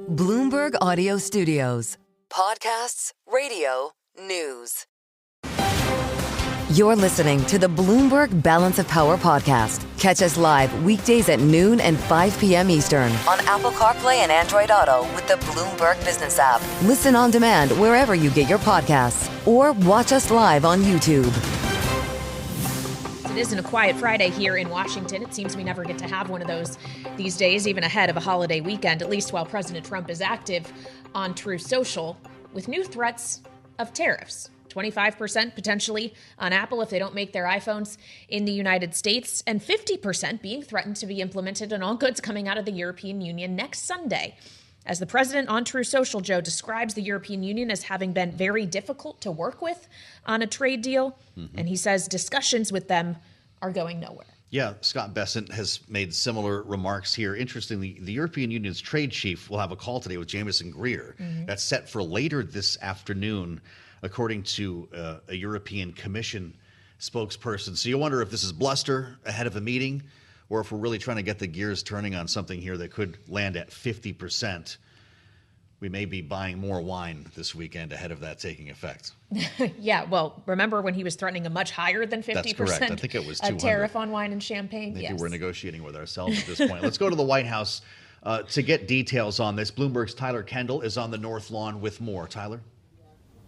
Bloomberg Audio Studios. Podcasts, radio, news. You're listening to the Bloomberg Balance of Power podcast. Catch us live weekdays at noon and 5 p.m. Eastern on Apple CarPlay and Android Auto with the Bloomberg Business app. Listen on demand wherever you get your podcasts or watch us live on YouTube. It isn't a quiet Friday here in Washington. It seems we never get to have one of those these days, even ahead of a holiday weekend, at least while President Trump is active on Truth Social with new threats of tariffs. 25% potentially on Apple if they don't make their iPhones in the United States, and 50% being threatened to be implemented on all goods coming out of the European Union next Sunday. As the president on Truth Social, Joe, describes the European Union as having been very difficult to work with on a trade deal, and he says discussions with them are going nowhere. Yeah, Scott Bessent has made similar remarks here. Interestingly, the European Union's trade chief will have a call today with Jamieson Greer. That's set for later this afternoon, according to a European Commission spokesperson. So you wonder if this is bluster ahead of a meeting or if we're really trying to get the gears turning on something here that could land at 50%. We may be buying more wine this weekend ahead of that taking effect. Yeah, well, remember when he was threatening a much higher than 50% That's correct. I think it was 200. Tariff on wine and champagne? Maybe Yes. we're negotiating with ourselves at this point. Let's go to the White House to get details on this. Bloomberg's Tyler Kendall is on the North Lawn with more. Tyler?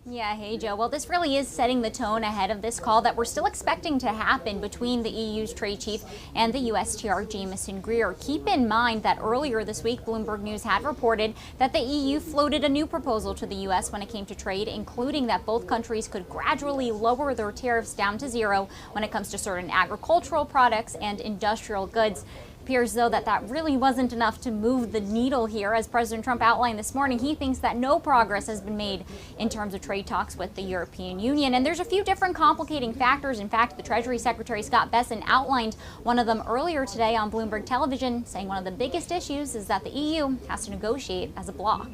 Yeah, hey Joe. Well, this really is setting the tone ahead of this call that we're still expecting to happen between the EU's trade chief and the USTR Jamieson Greer. Keep in mind that earlier this week, Bloomberg News had reported that the EU floated a new proposal to the US when it came to trade, including that both countries could gradually lower their tariffs down to zero when it comes to certain agricultural products and industrial goods. Appears, though, that really wasn't enough to move the needle here. As President Trump outlined this morning, he thinks that no progress has been made in terms of trade talks with the European Union. And there's a few different complicating factors. In fact, the Treasury Secretary Scott Bessent outlined one of them earlier today on Bloomberg Television, saying one of the biggest issues is that the EU has to negotiate as a bloc.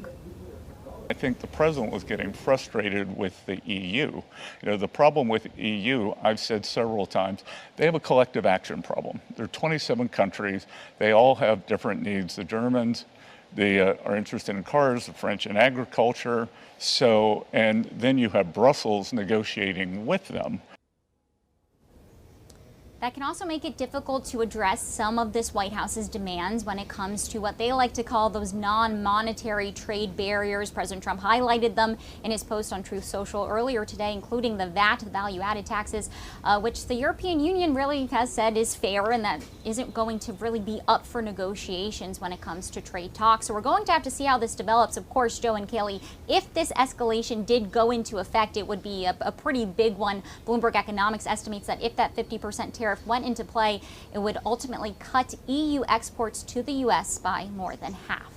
I think the president was getting frustrated with the EU. You know, the problem with EU, I've said several times, they have a collective action problem. There are 27 countries. They all have different needs. The Germans, they are interested in cars, the French in agriculture. So, and then you have Brussels negotiating with them. That can also make it difficult to address some of this White House's demands when it comes to what they like to call those non-monetary trade barriers. President Trump highlighted them in his post on Truth Social earlier today, including the VAT, the value-added taxes, which the European Union really has said is fair and that isn't going to really be up for negotiations when it comes to trade talks. So we're going to have to see how this develops. Of course, Joe and Kailey, if this escalation did go into effect, it would be a pretty big one. Bloomberg Economics estimates that if that 50% tariff went into play, it would ultimately cut EU exports to the U.S. by more than half.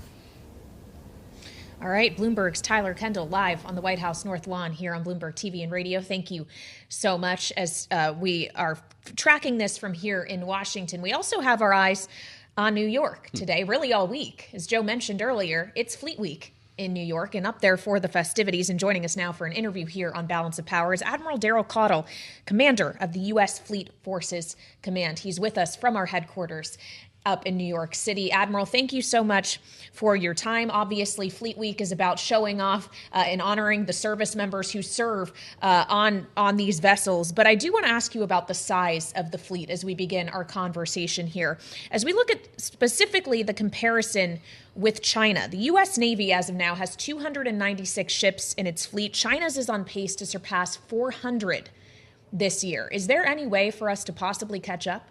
All right, Bloomberg's Tyler Kendall live on the White House North Lawn here on Bloomberg TV and radio. Thank you so much. As we are tracking this from here in Washington, we also have our eyes on New York today, really all week. As Joe mentioned earlier, it's Fleet Week in New York and up there for the festivities. And joining us now for an interview here on Balance of Power is Admiral Daryl Caudle, commander of the U.S. Fleet Forces Command. He's with us from our headquarters up in New York City. Admiral, thank you so much for your time. Obviously, Fleet Week is about showing off and honoring the service members who serve on these vessels. But I do want to ask you about the size of the fleet as we begin our conversation here. As we look at specifically the comparison with China, the U.S. Navy as of now has 296 ships in its fleet. China's is on pace to surpass 400 this year. Is there any way for us to possibly catch up?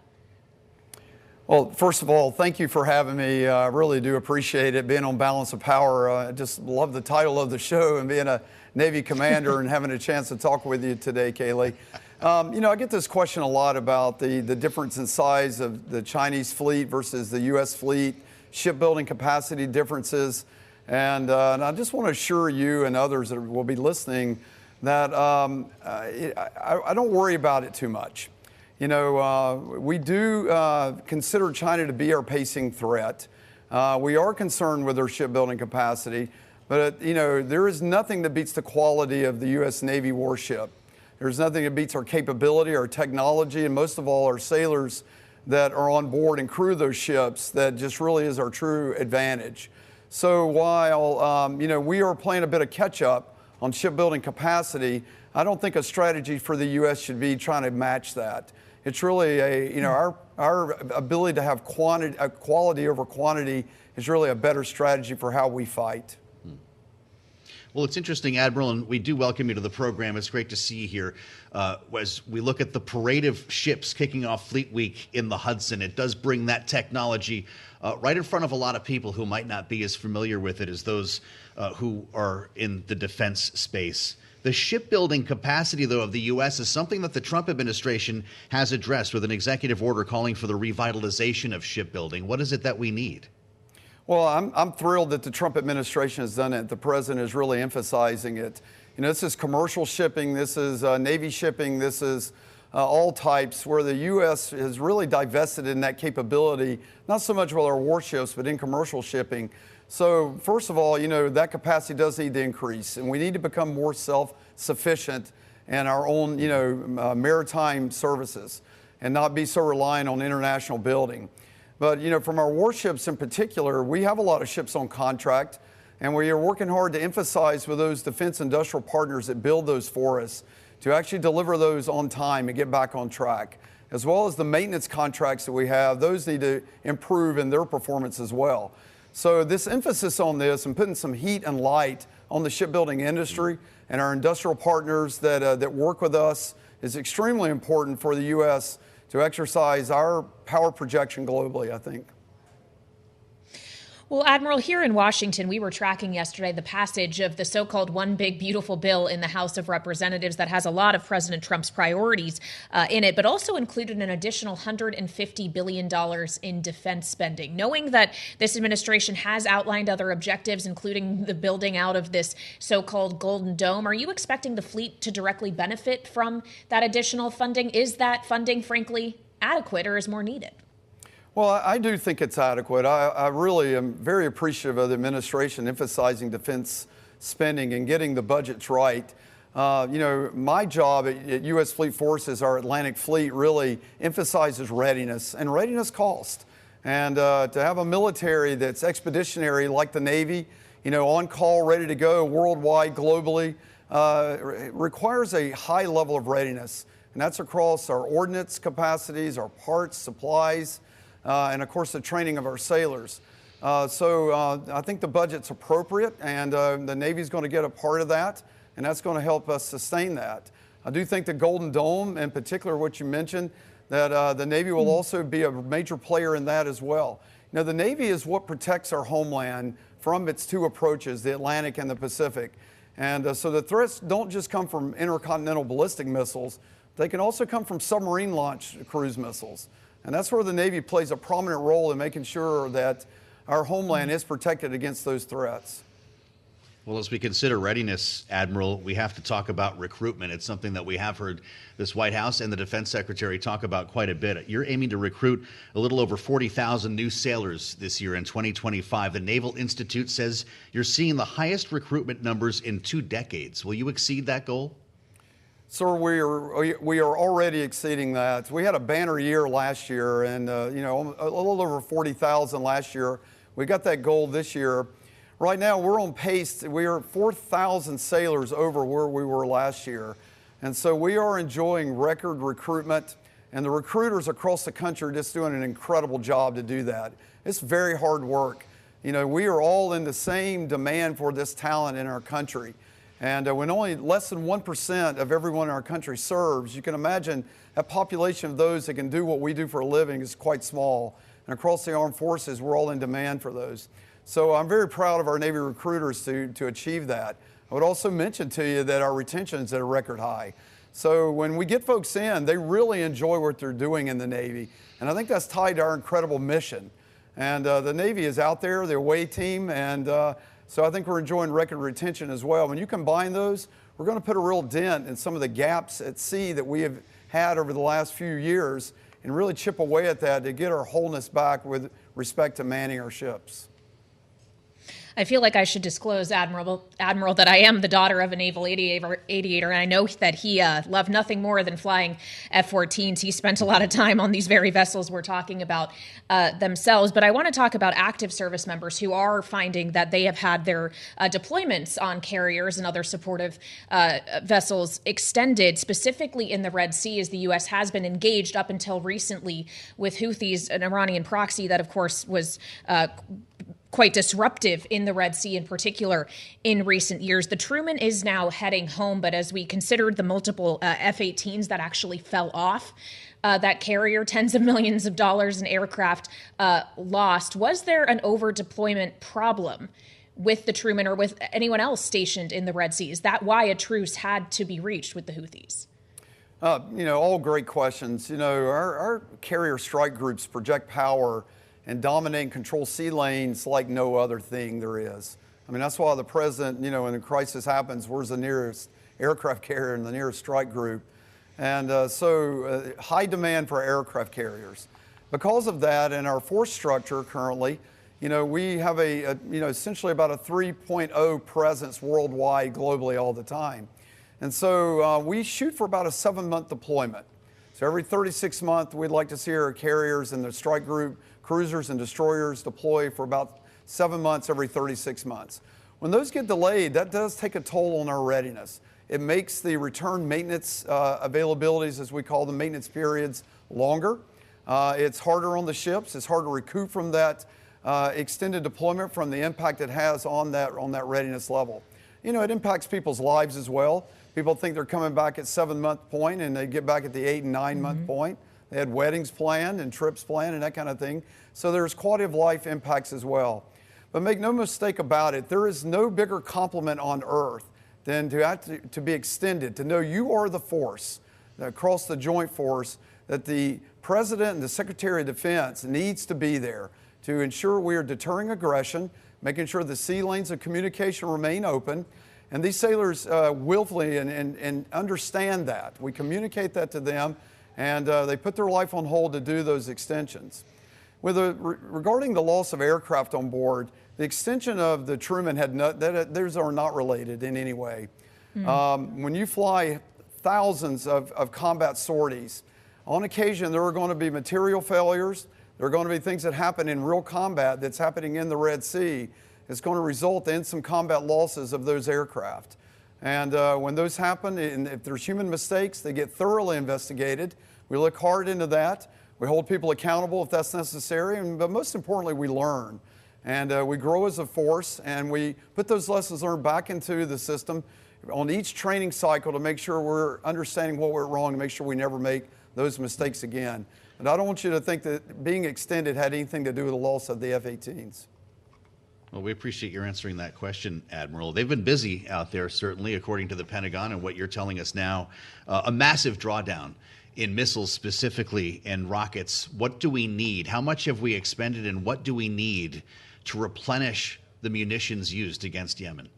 Well, first of all, thank you for having me. I really do appreciate it being on Balance of Power. I just love the title of the show and being a Navy commander and having a chance to talk with you today, Kailey. I get this question a lot about the difference in size of the Chinese fleet versus the U.S. fleet, shipbuilding capacity differences. And I just want to assure you and others that will be listening that I don't worry about it too much. We do consider China to be our pacing threat. We are concerned with their shipbuilding capacity, but, there is nothing that beats the quality of the U.S. Navy warship. There's nothing that beats our capability, our technology, and most of all, our sailors that are on board and crew those ships that just really is our true advantage. So while we are playing a bit of catch up on shipbuilding capacity, I don't think a strategy for the U.S. should be trying to match that. It's really our ability to have quality over quantity is really a better strategy for how we fight. Well, it's interesting, Admiral, and we do welcome you to the program. It's great to see you here. As we look at the parade of ships kicking off Fleet Week in the Hudson, it does bring that technology right in front of a lot of people who might not be as familiar with it as those who are in the defense space. The shipbuilding capacity, though, of the U.S. is something that the Trump administration has addressed with an executive order calling for the revitalization of shipbuilding. What is it that we need? Well, I'm thrilled that the Trump administration has done it. The president is really emphasizing it. This is commercial shipping, this is Navy shipping, this is all types where the U.S. has really divested in that capability, not so much with our warships, but in commercial shipping. So first of all, that capacity does need to increase, and we need to become more self-sufficient in our own, maritime services and not be so reliant on international building. But, from our warships in particular, we have a lot of ships on contract, and we are working hard to emphasize with those defense industrial partners that build those for us to actually deliver those on time and get back on track, as well as the maintenance contracts that we have. Those need to improve in their performance as well. So this emphasis on this and putting some heat and light on the shipbuilding industry and our industrial partners that work with us is extremely important for the U.S. to exercise our power projection globally, I think. Well, Admiral, here in Washington, we were tracking yesterday the passage of the so-called One Big Beautiful Bill in the House of Representatives that has a lot of President Trump's priorities in it, but also included an additional $150 billion in defense spending. Knowing that this administration has outlined other objectives, including the building out of this so-called Golden Dome, are you expecting the fleet to directly benefit from that additional funding? Is that funding, frankly, adequate, or is more needed? Well, I do think it's adequate. I really am very appreciative of the administration emphasizing defense spending and getting the budgets right. My job at U.S. Fleet Forces, our Atlantic Fleet, really emphasizes readiness, and readiness costs. And to have a military that's expeditionary like the Navy, on call, ready to go worldwide, globally, requires a high level of readiness. And that's across our ordnance capacities, our parts, supplies, and of course the training of our sailors. So I think the budget's appropriate, and the Navy's going to get a part of that, and that's going to help us sustain that. I do think the Golden Dome, in particular what you mentioned, that the Navy will also be a major player in that as well. The Navy is what protects our homeland from its two approaches, the Atlantic and the Pacific. And so the threats don't just come from intercontinental ballistic missiles, they can also come from submarine-launched cruise missiles. And that's where the Navy plays a prominent role in making sure that our homeland is protected against those threats. Well, as we consider readiness, Admiral, we have to talk about recruitment. It's something that we have heard this White House and the Defense Secretary talk about quite a bit. You're aiming to recruit a little over 40,000 new sailors this year in 2025. The Naval Institute says you're seeing the highest recruitment numbers in 2 decades. Will you exceed that goal? Sir, we are already exceeding that. We had a banner year last year, and a little over 40,000 last year. We got that goal this year. Right now, we're on pace. We are 4,000 sailors over where we were last year, and so we are enjoying record recruitment. And the recruiters across the country are just doing an incredible job to do that. It's very hard work. We are all in the same demand for this talent in our country. And when only less than 1% of everyone in our country serves, you can imagine a population of those that can do what we do for a living is quite small. And across the armed forces, we're all in demand for those. So I'm very proud of our Navy recruiters to achieve that. I would also mention to you that our retention is at a record high. So when we get folks in, they really enjoy what they're doing in the Navy. And I think that's tied to our incredible mission. And the Navy is out there, the away team, and so I think we're enjoying record retention as well. When you combine those, we're going to put a real dent in some of the gaps at sea that we have had over the last few years and really chip away at that to get our wholeness back with respect to manning our ships. I feel like I should disclose, Admiral, that I am the daughter of a naval aviator, and I know that he loved nothing more than flying F-14s. He spent a lot of time on these very vessels we're talking about themselves. But I want to talk about active service members who are finding that they have had their deployments on carriers and other supportive vessels extended, specifically in the Red Sea, as the U.S. has been engaged up until recently with Houthis, an Iranian proxy that, of course, was quite disruptive in the Red Sea in particular in recent years. The Truman is now heading home, but as we considered the multiple F-18s that actually fell off that carrier, tens of millions of dollars in aircraft lost, was there an over-deployment problem with the Truman or with anyone else stationed in the Red Sea? Is that why a truce had to be reached with the Houthis? All great questions. Our carrier strike groups project power and dominate and control sea lanes like no other thing there is. I mean, that's why the president, when a crisis happens, where's the nearest aircraft carrier and the nearest strike group? And so high demand for aircraft carriers. Because of that, in our force structure currently, we have essentially about a 3.0 presence worldwide, globally, all the time. And so we shoot for about a 7-month deployment. So every 36 months, we'd like to see our carriers and the strike group, cruisers and destroyers deploy for about 7 months every 36 months. When those get delayed, that does take a toll on our readiness. It makes the return maintenance availabilities, as we call them, maintenance periods, longer. It's harder on the ships. It's hard to recoup from that extended deployment from the impact it has on that readiness level. It impacts people's lives as well. People think they're coming back at 7-month point and they get back at the 8 and 9-month point. They had weddings planned and trips planned and that kind of thing. So there's quality of life impacts as well. But make no mistake about it, there is no bigger compliment on earth than to be extended, to know you are the force across the joint force, that the President and the Secretary of Defense needs to be there to ensure we are deterring aggression, making sure the sea lanes of communication remain open. And these sailors willfully and understand that. We communicate that to them, and they put their life on hold to do those extensions. Regarding the loss of aircraft on board, the extension of the Truman those are not related in any way. When you fly thousands of combat sorties, on occasion there are going to be material failures. There are going to be things that happen in real combat that's happening in the Red Sea. It's going to result in some combat losses of those aircraft. And when those happen, and if there's human mistakes, they get thoroughly investigated. We look hard into that. We hold people accountable if that's necessary. But most importantly, we learn. And we grow as a force, and we put those lessons learned back into the system on each training cycle to make sure we're understanding what went wrong, to make sure we never make those mistakes again. And I don't want you to think that being extended had anything to do with the loss of the F-18s. Well, we appreciate your answering that question, Admiral. They've been busy out there, certainly, according to the Pentagon and what you're telling us now. A massive drawdown in missiles specifically and rockets. What do we need? How much have we expended, and what do we need to replenish the munitions used against Yemen?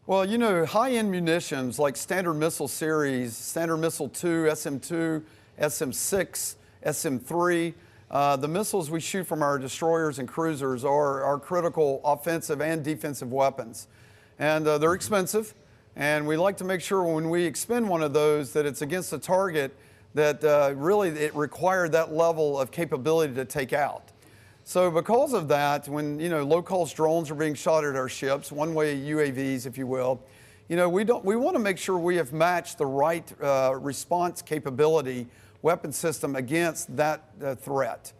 Well, high-end munitions like Standard Missile Series, Standard Missile 2, SM-2, SM-6, SM-3, the missiles we shoot from our destroyers and cruisers are critical offensive and defensive weapons. And they're expensive, and we like to make sure when we expend one of those that it's against a target that really it required that level of capability to take out. So because of that, when low-cost drones are being shot at our ships, one-way UAVs, if you will, we want to make sure we have matched the right response capability weapon system against that threat.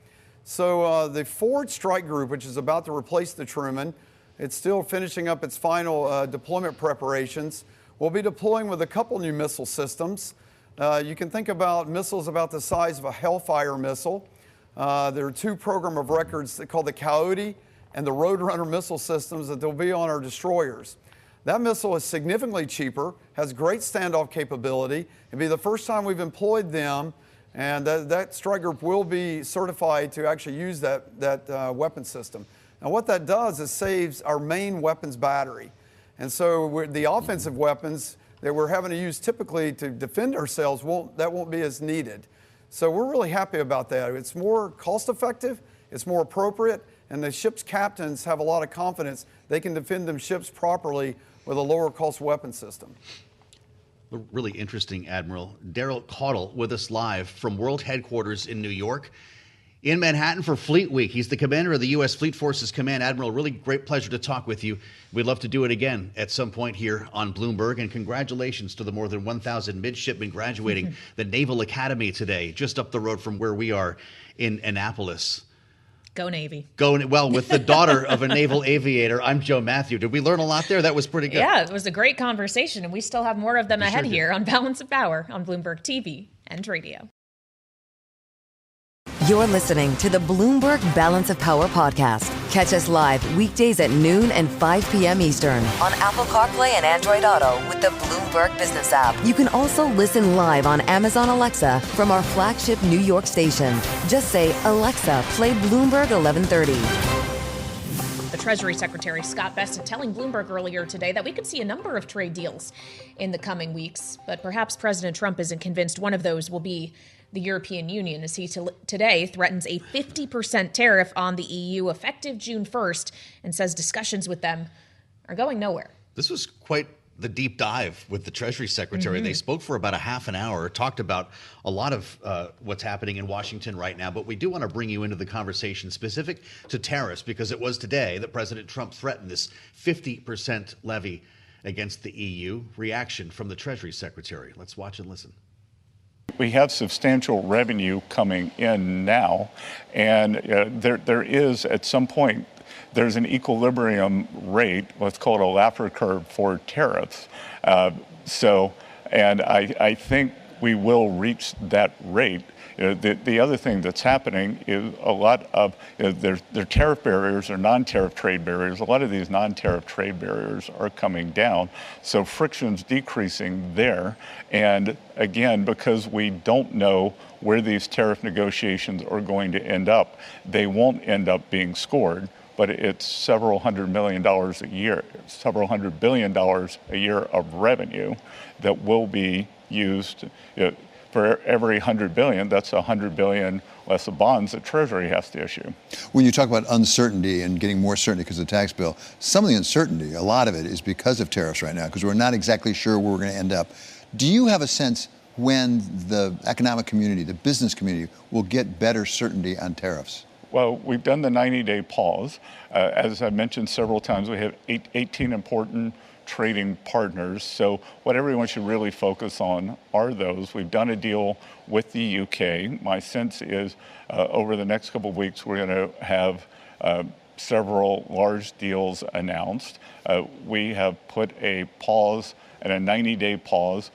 So the Forward Strike Group, which is about to replace the Truman, it's still finishing up its final deployment preparations. We'll be deploying with a couple new missile systems. You can think about missiles about the size of a Hellfire missile. There are 2 program of records called the Caudle and the Roadrunner missile systems that will be on our destroyers. That missile is significantly cheaper, has great standoff capability. It'll be the first time we've employed them, and that strike group will be certified to actually use that weapon system. Now what that does is saves our main weapons battery. And so the offensive weapons that we're having to use typically to defend ourselves won't be as needed. So we're really happy about that. It's more cost effective, it's more appropriate, and the ship's captains have a lot of confidence they can defend them ships properly with a lower cost weapon system. Really interesting, Admiral. Daryl Caudle with us live from World Headquarters in New York. In Manhattan for Fleet Week. He's the commander of the U.S. Fleet Forces Command. Admiral, really great pleasure to talk with you. We'd love to do it again at some point here on Bloomberg. And congratulations to the more than 1,000 midshipmen graduating the Naval Academy today, just up the road from where we are in Annapolis. Go Navy. Well, with the daughter of a naval aviator. I'm Joe Mathieu. Did we learn a lot there? That was pretty good. Yeah, it was a great conversation, and we still have more of them ahead here on Balance of Power on Bloomberg TV and radio. You're listening to the Bloomberg Balance of Power podcast. Catch us live weekdays at noon and 5 p.m. Eastern on Apple CarPlay and Android Auto with the Bloomberg Business app. You can also listen live on Amazon Alexa from our flagship New York station. Just say, Alexa, play Bloomberg 1130. The Treasury Secretary Scott Bessent telling Bloomberg earlier today that we could see a number of trade deals in the coming weeks, but perhaps President Trump isn't convinced one of those will be the European Union, as he today threatens a 50% tariff on the EU effective June 1st and says discussions with them are going nowhere. This was quite the deep dive with the Treasury Secretary. They spoke for about a half an hour, talked about a lot of what's happening in Washington right now. But we do want to bring you into the conversation specific to tariffs, because it was today that President Trump threatened this 50% levy against the EU. Reaction from the Treasury Secretary. Let's watch and listen. We have substantial revenue coming in now, and there is, at some point, there's an equilibrium rate, let's call it a Laffer curve, for tariffs. And I think we will reach that rate. The other thing that's happening is a lot of their tariff barriers or non-tariff trade barriers. A lot of these non-tariff trade barriers are coming down, so friction's decreasing there. And again, because we don't know where these tariff negotiations are going to end up, they won't end up being scored. But it's several $100 million a year, several $100 billion a year of revenue that will be used. For every $100 billion, that's $100 billion less of bonds that Treasury has to issue. When you talk about uncertainty and getting more certainty because of the tax bill, some of the uncertainty, a lot of it is because of tariffs right now, because we're not exactly sure where we're going to end up. Do you have a sense when the economic community, the business community, will get better certainty on tariffs? Well, we've done the 90-day pause. As I mentioned several times, we have 18 important trading partners. So what everyone should really focus on are those. We've done a deal with the UK. My sense is over the next couple of weeks, we're going to have several large deals announced. We have put a pause and a 90-day pause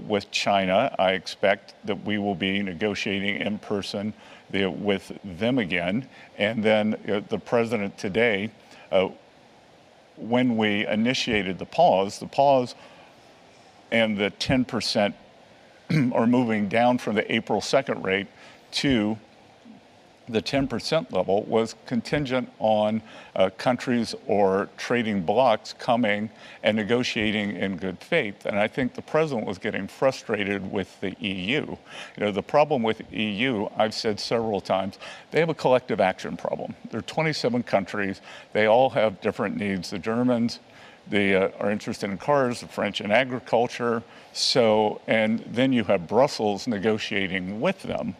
with China. I expect that we will be negotiating in person with them again. And then the president today, when we initiated the pause and the 10% are moving down from the April 2nd rate to the 10% level was contingent on countries or trading blocs coming and negotiating in good faith. And I think the president was getting frustrated with the EU. The problem with EU, I've said several times, they have a collective action problem. There are 27 countries. They all have different needs. The Germans, they are interested in cars, the French in agriculture. And then you have Brussels negotiating with them.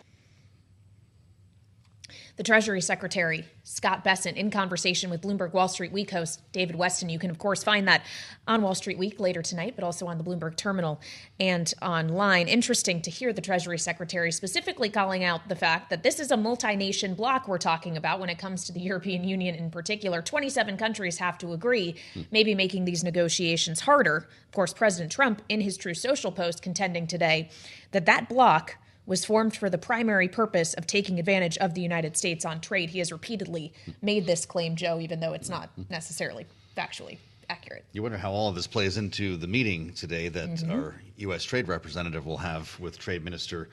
The Treasury Secretary, Scott Bessent, in conversation with Bloomberg Wall Street Week host David Weston. You can, of course, find that on Wall Street Week later tonight, but also on the Bloomberg terminal and online. Interesting to hear the Treasury Secretary specifically calling out the fact that this is a multi-nation bloc we're talking about when it comes to the European Union in particular. 27 countries have to agree, maybe making these negotiations harder. Of course, President Trump, in his True Social post, contending today that bloc was formed for the primary purpose of taking advantage of the United States on trade. He has repeatedly made this claim, Joe, even though it's not necessarily factually accurate. You wonder how all of this plays into the meeting today that our U.S. trade representative will have with Trade Minister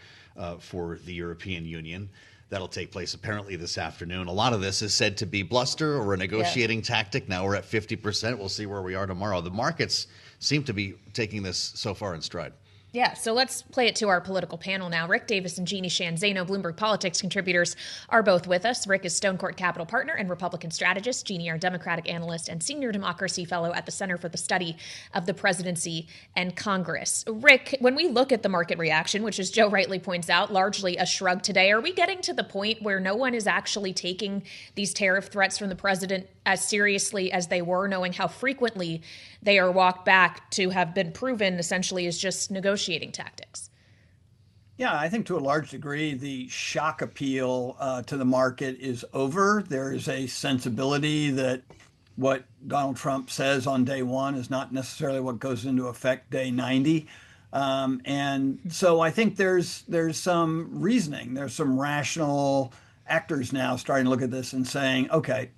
for the European Union. That'll take place apparently this afternoon. A lot of this is said to be bluster or a negotiating tactic. Now we're at 50%. We'll see where we are tomorrow. The markets seem to be taking this so far in stride. Yeah, so let's play it to our political panel now. Rick Davis and Jeannie Shanzano, Bloomberg Politics contributors, are both with us. Rick is Stone Court Capital Partner and Republican strategist. Jeannie, our Democratic analyst and Senior Democracy Fellow at the Center for the Study of the Presidency and Congress. Rick, when we look at the market reaction, which as Joe rightly points out, largely a shrug today, are we getting to the point where no one is actually taking these tariff threats from the president as seriously as they were, knowing how frequently they are walked back to have been proven essentially as just negotiating tactics? Yeah, I think to a large degree, the shock appeal to the market is over. There is a sensibility that what Donald Trump says on day one is not necessarily what goes into effect day 90. And so I think there's some reasoning, there's some rational actors now starting to look at this and saying, okay,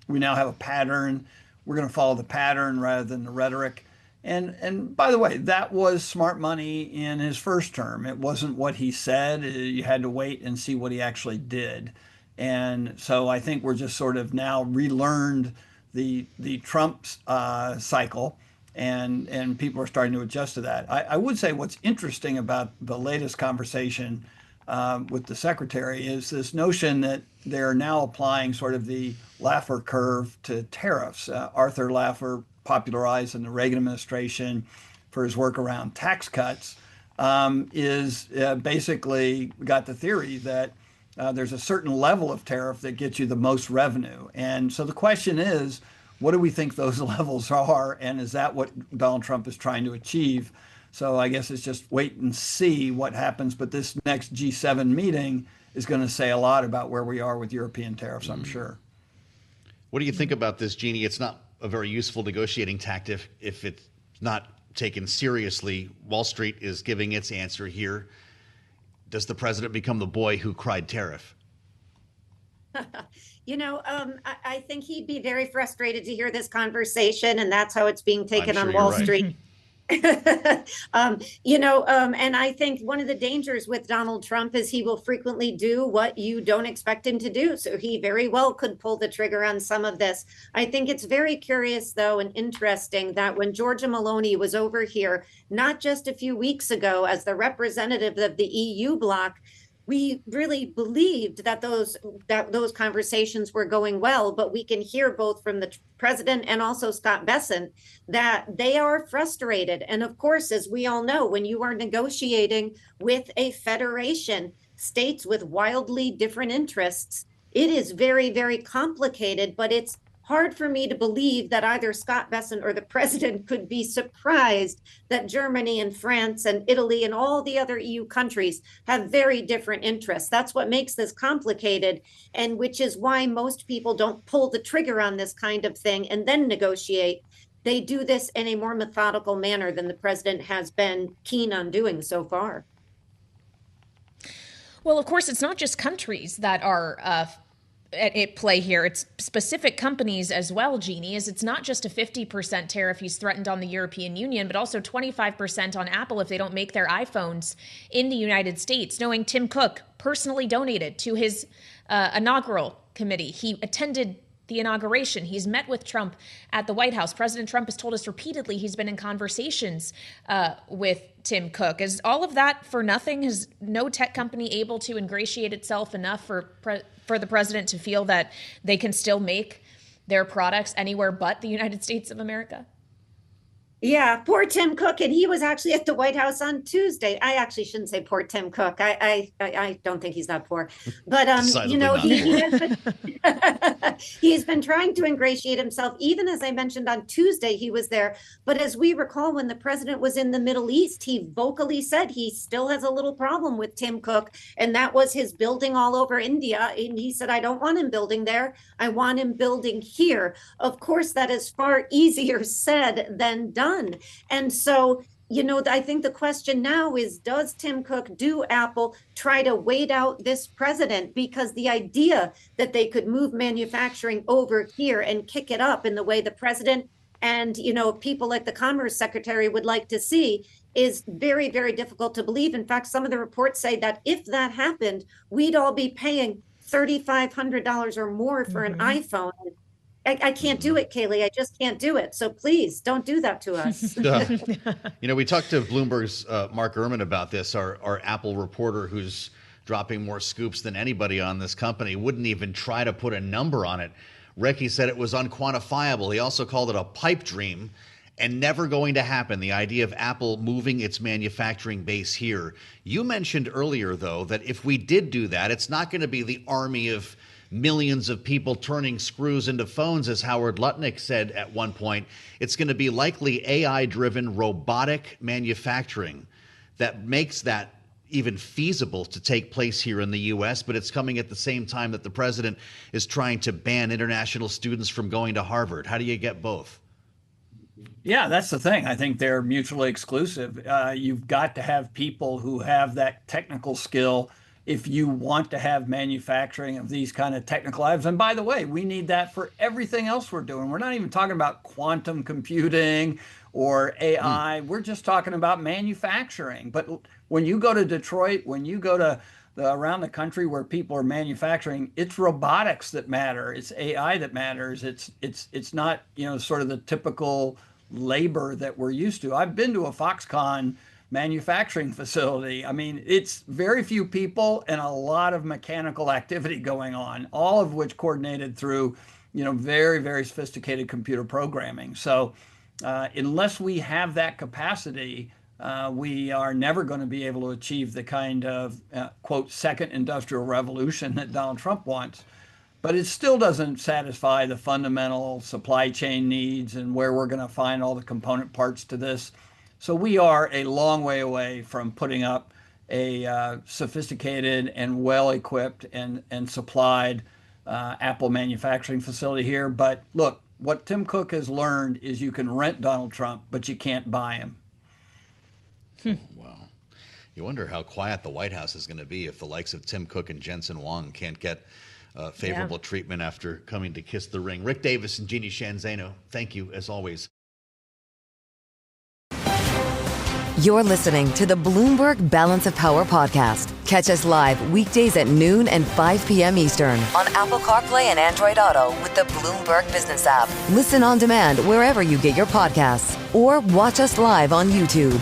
we now have a pattern. We're going to follow the pattern rather than the rhetoric. And by the way, that was smart money in his first term. It wasn't what he said. You had to wait and see what he actually did. And so I think we're just sort of now relearned the Trump cycle, and people are starting to adjust to that. I would say what's interesting about the latest conversation with the secretary is this notion that they're now applying sort of the Laffer curve to tariffs. Arthur Laffer, popularized in the Reagan administration for his work around tax cuts, is basically got the theory that there's a certain level of tariff that gets you the most revenue. And so the question is, what do we think those levels are? And is that what Donald Trump is trying to achieve? So I guess it's just wait and see what happens. But this next G7 meeting is going to say a lot about where we are with European tariffs, I'm sure. What do you think about this, Jeannie? It's not a very useful negotiating tactic if it's not taken seriously. Wall Street is giving its answer here. Does the president become the boy who cried tariff? I think he'd be very frustrated to hear this conversation, and that's how it's being taken on Wall Street. And I think one of the dangers with Donald Trump is he will frequently do what you don't expect him to do. So he very well could pull the trigger on some of this. I think it's very curious, though, and interesting that when Giorgia Meloni was over here, not just a few weeks ago, as the representative of the EU bloc, we really believed that those conversations were going well, but we can hear both from the president and also Scott Bessent that they are frustrated. And of course, as we all know, when you are negotiating with a federation, states with wildly different interests, it is very, very complicated, but it's hard for me to believe that either Scott Bessent or the president could be surprised that Germany and France and Italy and all the other EU countries have very different interests. That's what makes this complicated, and which is why most people don't pull the trigger on this kind of thing and then negotiate. They do this in a more methodical manner than the president has been keen on doing so far. Well, of course, it's not just countries that are at play here. It's specific companies as well, Jeannie, as it's not just a 50% tariff he's threatened on the European Union, but also 25% on Apple if they don't make their iPhones in the United States. Knowing Tim Cook personally donated to his inaugural committee. He attended the inauguration. He's met with Trump at the White House. President Trump has told us repeatedly he's been in conversations with Tim Cook. Is all of that for nothing? Is no tech company able to ingratiate itself enough for the president to feel that they can still make their products anywhere but the United States of America? Yeah, poor Tim Cook. And he was actually at the White House on Tuesday. I actually shouldn't say poor Tim Cook. I don't think he's that poor. But, he's been trying to ingratiate himself. Even as I mentioned on Tuesday, he was there. But as we recall, when the president was in the Middle East, he vocally said he still has a little problem with Tim Cook. And that was his building all over India. And he said, I don't want him building there. I want him building here. Of course, that is far easier said than done. And so, I think the question now is, does Tim Cook, do Apple try to wait out this president? Because the idea that they could move manufacturing over here and kick it up in the way the president and, people like the Commerce Secretary would like to see is very, very difficult to believe. In fact, some of the reports say that if that happened, we'd all be paying $3,500 or more for an iPhone. I can't do it, Kailey. I just can't do it. So please don't do that to us. We talked to Bloomberg's Mark Gurman about this, our Apple reporter who's dropping more scoops than anybody on this company, wouldn't even try to put a number on it. Ricky said it was unquantifiable. He also called it a pipe dream and never going to happen, the idea of Apple moving its manufacturing base here. You mentioned earlier, though, that if we did do that, it's not going to be the army of millions of people turning screws into phones, as Howard Lutnick said at one point. It's going to be likely AI-driven robotic manufacturing that makes that even feasible to take place here in the U.S., but it's coming at the same time that the president is trying to ban international students from going to Harvard. How do you get both? Yeah, that's the thing. I think they're mutually exclusive. You've got to have people who have that technical skill if you want to have manufacturing of these kind of technical items. And by the way, we need that for everything else we're doing. We're not even talking about quantum computing or AI. We're just talking about manufacturing. But when you go to Detroit, when you go to around the country where people are manufacturing, it's robotics that matter. It's AI that matters. It's not, sort of the typical labor that we're used to. I've been to a Foxconn manufacturing facility. I mean, it's very few people and a lot of mechanical activity going on, all of which coordinated through, very, very sophisticated computer programming. So unless we have that capacity, we are never going to be able to achieve the kind of, quote, second industrial revolution that Donald Trump wants. But it still doesn't satisfy the fundamental supply chain needs and where we're going to find all the component parts to this. So we are a long way away from putting up a sophisticated and well-equipped and supplied Apple manufacturing facility here. But look, what Tim Cook has learned is you can rent Donald Trump, but you can't buy him. Wow. You wonder how quiet the White House is going to be if the likes of Tim Cook and Jensen Huang can't get favorable treatment after coming to kiss the ring. Rick Davis and Jeannie Shanzano, thank you as always. You're listening to the Bloomberg Balance of Power podcast. Catch us live weekdays at noon and 5 p.m. Eastern on Apple CarPlay and Android Auto with the Bloomberg Business app. Listen on demand wherever you get your podcasts or watch us live on YouTube.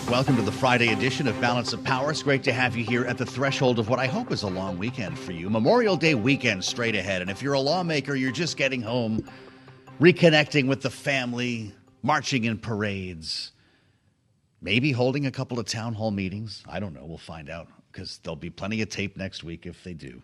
Welcome to the Friday edition of Balance of Power. It's great to have you here at the threshold of what I hope is a long weekend for you. Memorial Day weekend straight ahead. And if you're a lawmaker, you're just getting home, reconnecting with the family, marching in parades, maybe holding a couple of town hall meetings. I don't know. We'll find out because there'll be plenty of tape next week if they do.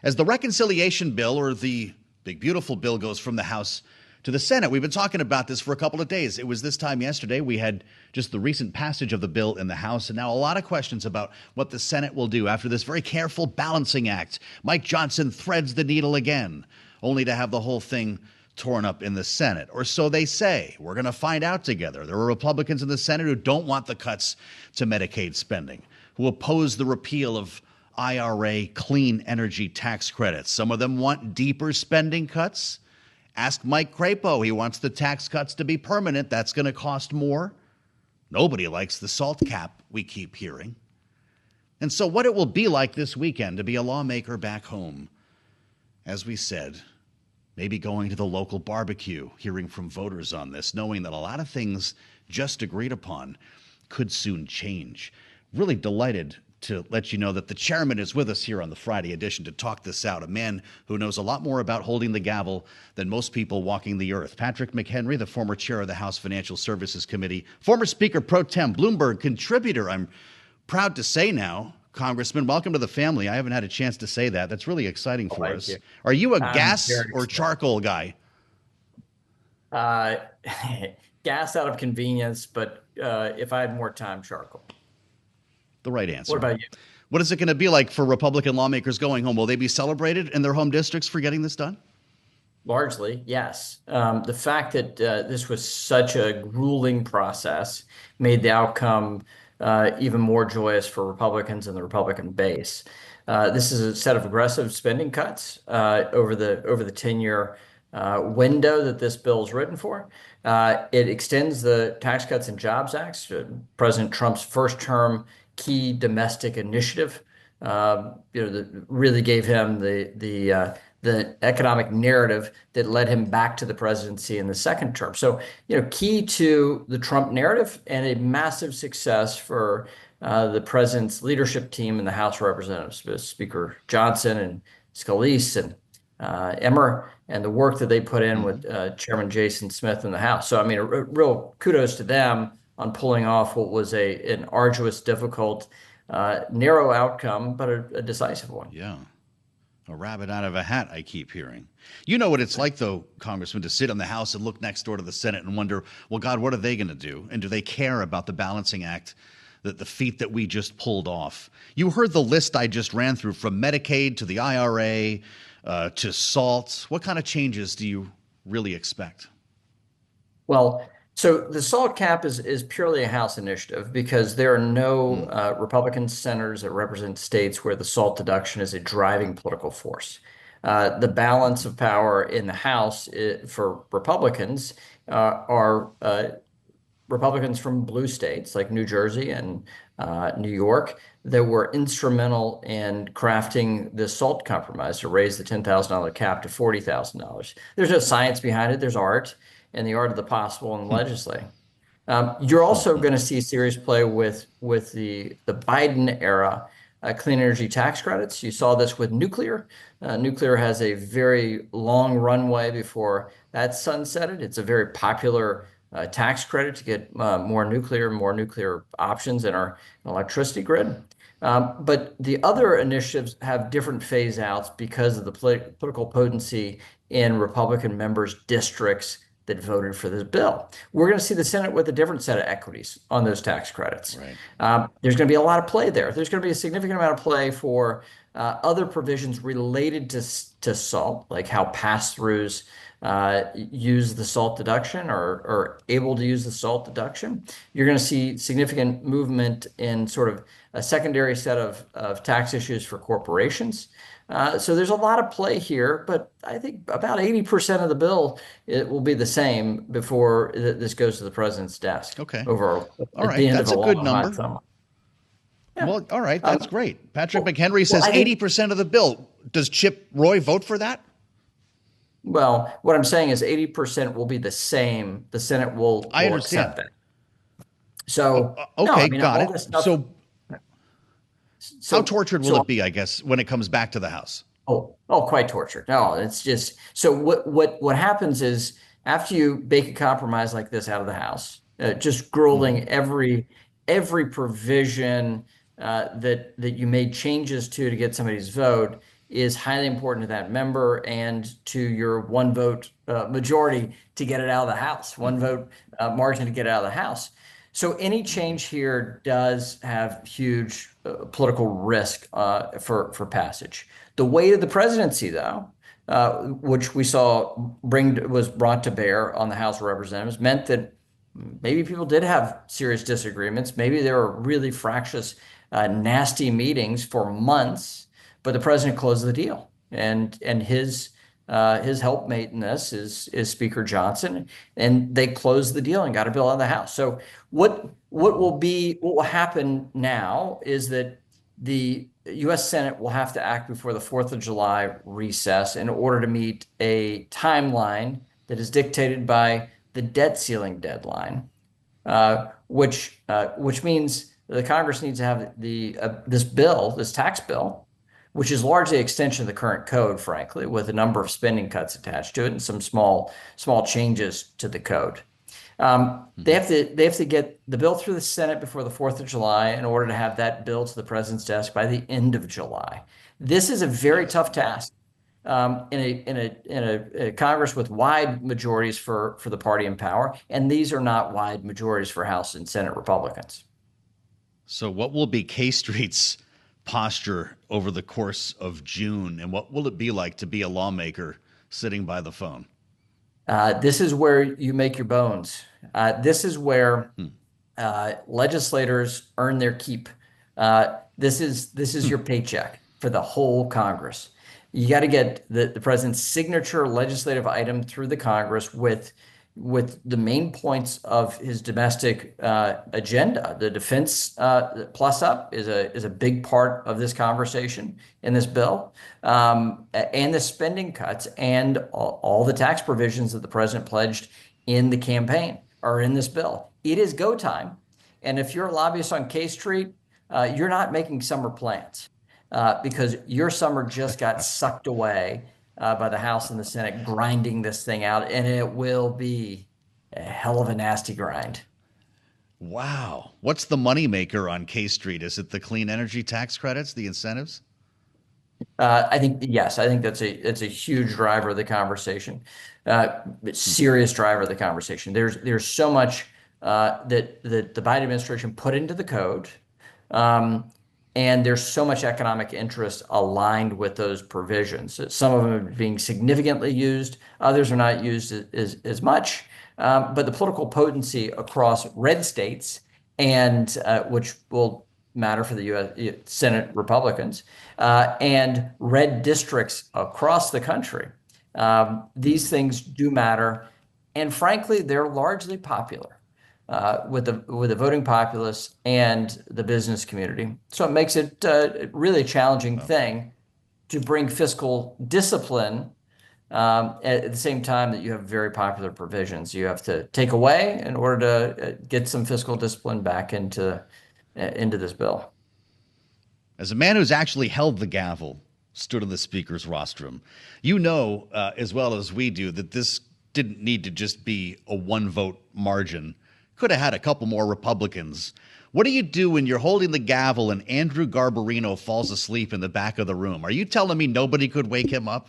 As the reconciliation bill, or the big beautiful bill, goes from the House to the Senate, we've been talking about this for a couple of days. It was this time yesterday. We had just the recent passage of the bill in the House, and now a lot of questions about what the Senate will do after this very careful balancing act. Mike Johnson threads the needle again, only to have the whole thing torn up in the Senate, or so they say. We're going to find out together. There are Republicans in the Senate who don't want the cuts to Medicaid spending, who oppose the repeal of IRA clean energy tax credits. Some of them want deeper spending cuts. Ask Mike Crapo. He wants the tax cuts to be permanent. That's going to cost more. Nobody likes the SALT cap, we keep hearing. And so what it will be like this weekend to be a lawmaker back home, as we said, maybe going to the local barbecue, hearing from voters on this, knowing that a lot of things just agreed upon could soon change. Really delighted to let you know that the chairman is with us here on the Friday edition to talk this out, a man who knows a lot more about holding the gavel than most people walking the earth. Patrick McHenry, the former chair of the House Financial Services Committee, former Speaker Pro Tem, Bloomberg contributor, I'm proud to say now. Congressman, welcome to the family. I haven't had a chance to say that. That's really exciting for us. You. Are you a gas or charcoal guy? Gas out of convenience, but if I had more time, charcoal. The right answer. What about you? What is it going to be like for Republican lawmakers going home? Will they be celebrated in their home districts for getting this done? Largely, yes. The fact that this was such a grueling process made the outcome even more joyous for Republicans and the Republican base. This is a set of aggressive spending cuts over the 10-year window that this bill is written for. It extends the Tax Cuts and Jobs Act, President Trump's first-term key domestic initiative. That really gave him the the economic narrative that led him back to the presidency in the second term. So, key to the Trump narrative and a massive success for the president's leadership team in the House of Representatives, Speaker Johnson and Scalise and Emmer, and the work that they put in with Chairman Jason Smith in the House. So, I mean, a real kudos to them on pulling off what was an arduous, difficult, narrow outcome, but a decisive one. Yeah. A rabbit out of a hat, I keep hearing. You know what it's like, though, Congressman, to sit in the House and look next door to the Senate and wonder, well, God, what are they going to do? And do they care about the balancing act, the feat that we just pulled off? You heard the list I just ran through, from Medicaid to the IRA to SALT. What kind of changes do you really expect? Well, so the SALT cap is purely a House initiative because there are no Republican senators that represent states where the SALT deduction is a driving political force. The balance of power in the House for Republicans are Republicans from blue states like New Jersey and New York that were instrumental in crafting the SALT compromise to raise the $10,000 cap to $40,000. There's no science behind it. There's art, and the art of the possible in legislating. You're also going to see serious play with the Biden era clean energy tax credits. You saw this with nuclear. Nuclear has a very long runway before that's sunsetted. It's a very popular tax credit to get more nuclear options in our electricity grid. But the other initiatives have different phase outs because of the political potency in Republican members' districts that voted for this bill. We're going to see the Senate with a different set of equities on those tax credits. Right. There's going to be a lot of play there. There's going to be a significant amount of play for other provisions related to SALT, like how pass-throughs use the SALT deduction or are able to use the SALT deduction. You're going to see significant movement in sort of a secondary set of tax issues for corporations. So there's a lot of play here, but I think about 80% of the bill it will be the same before this goes to the president's desk. Okay. Overall, all right, that's a good number. Yeah. Well, all right, that's great. Patrick McHenry says 80% of the bill. Does Chip Roy vote for that? Well, what I'm saying is 80% will be the same. The Senate will accept that. So, okay, got it. So how tortured will it be, I guess, when it comes back to the House? Oh, quite tortured. No, it's just so what happens is after you bake a compromise like this out of the House, just grueling every provision that you made changes to get somebody's vote is highly important to that member and to your one vote majority to get it out of the House, one vote margin to get it out of the House. So any change here does have huge political risk for passage. The weight of the presidency, though, which we saw was brought to bear on the House of Representatives, meant that maybe people did have serious disagreements. Maybe there were really fractious, nasty meetings for months, but the president closed the deal, and his helpmate in this is Speaker Johnson, and they closed the deal and got a bill out of the House. So what will happen now is that the U.S. Senate will have to act before the 4th of July recess in order to meet a timeline that is dictated by the debt ceiling deadline, which means the Congress needs to have this tax bill, which is largely an extension of the current code, frankly, with a number of spending cuts attached to it and some small changes to the code. They have to get the bill through the Senate before the 4th of July in order to have that bill to the president's desk by the end of July. This is a very tough task in a Congress with wide majorities for the party in power, and these are not wide majorities for House and Senate Republicans. So what will be K Street's posture over the course of June, and what will it be like to be a lawmaker sitting by the phone? This is where you make your bones. This is where legislators earn their keep. This is your paycheck for the whole Congress. You got to get the president's signature legislative item through the Congress with with the main points of his domestic agenda. The defense plus up is a big part of this conversation in this bill, and the spending cuts and all the tax provisions that the president pledged in the campaign are in this bill. It is go time. And if you're a lobbyist on K Street, you're not making summer plans because your summer just got sucked away by the House and the Senate grinding this thing out, and it will be a hell of a nasty grind. Wow. What's the moneymaker on K Street? Is it the clean energy tax credits, the incentives? I think, yes, I think that's a huge driver of the conversation, serious driver of the conversation. There's so much that the Biden administration put into the code, and there's so much economic interest aligned with those provisions. Some of them are being significantly used, others are not used as much, but the political potency across red states, and which will matter for the U.S. Senate Republicans, and red districts across the country. These things do matter, and frankly, they're largely popular with the voting populace and the business community. So it makes it really a challenging thing to bring fiscal discipline at the same time that you have very popular provisions. You have to take away in order to get some fiscal discipline back into this bill. As a man who's actually held the gavel, stood on the speaker's rostrum, you know as well as we do that this didn't need to just be a one-vote margin. Could have had a couple more Republicans. What do you do when you're holding the gavel and Andrew Garbarino falls asleep in the back of the room? Are you telling me nobody could wake him up?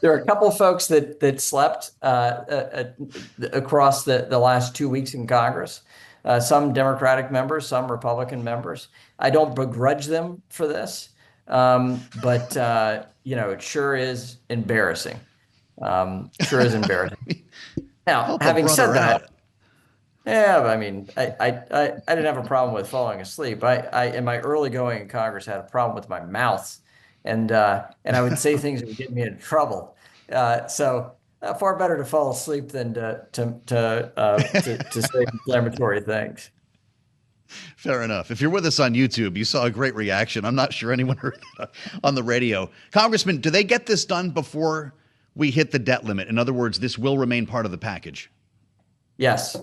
There are a couple of folks that slept across the last 2 weeks in Congress. Some Democratic members, some Republican members. I don't begrudge them for this, but it sure is embarrassing. Sure is embarrassing. Now, having said that, yeah, but I mean, I didn't have a problem with falling asleep. I in my early going in Congress had a problem with my mouth, and I would say things that would get me into trouble. So far better to fall asleep than to say inflammatory things. Fair enough. If you're with us on YouTube, you saw a great reaction. I'm not sure anyone heard that on the radio. Congressman, do they get this done before we hit the debt limit? In other words, this will remain part of the package. Yes.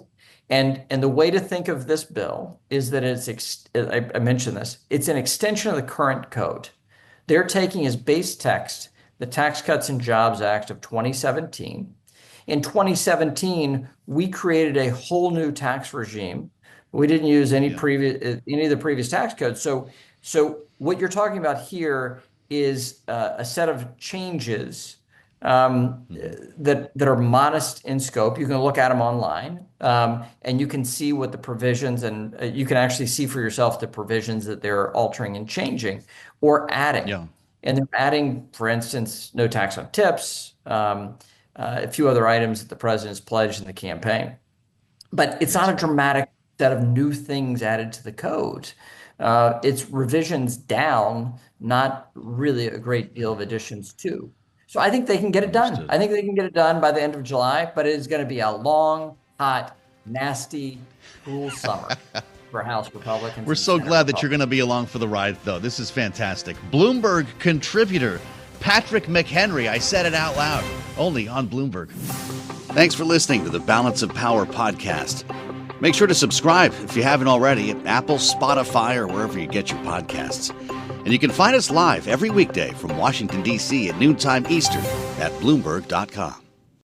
And the way to think of this bill is that I mentioned this, it's an extension of the current code. They're taking as base text the Tax Cuts and Jobs Act of 2017. In 2017, we created a whole new tax regime. We didn't use any of the previous tax codes. So what you're talking about here is a set of changes that are modest in scope. You can look at them online, and you can see what the provisions, and you can actually see for yourself the provisions that they're altering and changing or adding. Yeah. And they're adding, for instance, no tax on tips, a few other items that the president's pledged in the campaign. But it's not a dramatic set of new things added to the code. It's revisions down, not really a great deal of additions to. So I think they can get it done. I think they can get it done by the end of July, but it is going to be a long, hot, nasty, cruel summer for House Republicans. We're so glad that you're going to be along for the ride, though. This is fantastic. Bloomberg contributor Patrick McHenry. I said it out loud, only on Bloomberg. Thanks for listening to the Balance of Power podcast. Make sure to subscribe if you haven't already at Apple, Spotify, or wherever you get your podcasts. And you can find us live every weekday from Washington, D.C. at noontime Eastern at Bloomberg.com.